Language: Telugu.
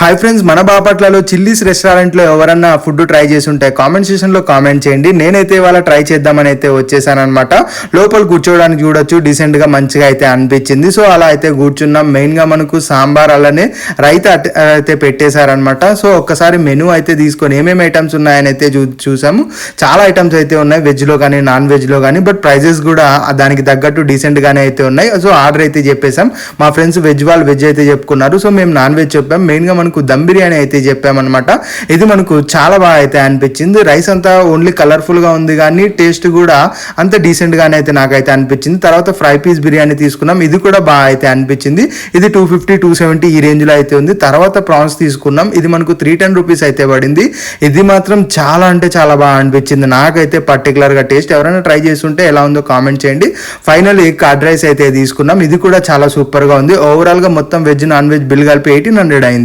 హాయ్ ఫ్రెండ్స్, మన బాపట్లలో చిల్లీస్ రెస్టారెంట్లో ఎవరన్నా ఫుడ్ ట్రై చేసి ఉంటే కామెంట్ సెక్షన్లో కామెంట్ చేయండి. నేనైతే ఇవాళ ట్రై చేద్దామని అయితే వచ్చేసాను అనమాట. లోపల కూర్చోవడానికి చూడొచ్చు, డీసెంట్గా మంచిగా అయితే అనిపించింది. సో అలా అయితే కూర్చున్నాం. మెయిన్గా మనకు సాంబార్ అలానే రైతా అయితే పెట్టేశారనమాట. సో ఒక్కసారి మెనూ అయితే తీసుకొని ఏమేమి ఐటమ్స్ ఉన్నాయని అయితే చూసాము. చాలా ఐటమ్స్ అయితే ఉన్నాయి, వెజ్లో కానీ నాన్ వెజ్లో కానీ. బట్ ప్రైజెస్ కూడా దానికి తగ్గట్టు డీసెంట్గానే అయితే ఉన్నాయి. సో ఆర్డర్ అయితే చెప్పేసాం. మా ఫ్రెండ్స్ వెజ్ వాళ్ళు వెజ్ అయితే చెప్పుకున్నారు. సో మేము నాన్ వెజ్ చెప్పాం. మెయిన్గా మనకు దమ్ బిర్యానీ అయితే చెప్పామన్నమాట. ఇది మనకు చాలా బాగా అయితే అనిపించింది. రైస్ అంతా ఓన్లీ కలర్ఫుల్గా ఉంది కానీ టేస్ట్ కూడా అంత డీసెంట్గానే అయితే నాకైతే అనిపించింది. తర్వాత ఫ్రై పీస్ బిర్యానీ తీసుకున్నాం. ఇది కూడా బాగా అయితే అనిపించింది. ఇది 250 270 ఈ రేంజ్లో అయితే ఉంది. తర్వాత ప్రాన్స్ తీసుకున్నాం. ఇది మనకు 310 రూపీస్ అయితే పడింది. ఇది మాత్రం చాలా అంటే చాలా బాగా అనిపించింది నాకైతే పర్టికులర్గా. టేస్ట్ ఎవరైనా ట్రై చేస్తుంటే ఎలా ఉందో కామెంట్ చేయండి. ఫైనల్లీ కర్డ్ రైస్ అయితే తీసుకున్నాం. ఇది కూడా చాలా సూపర్గా ఉంది. ఓవరాల్గా మొత్తం వెజ్ నాన్ వెజ్ బిల్ కలిపి 1800 అయింది.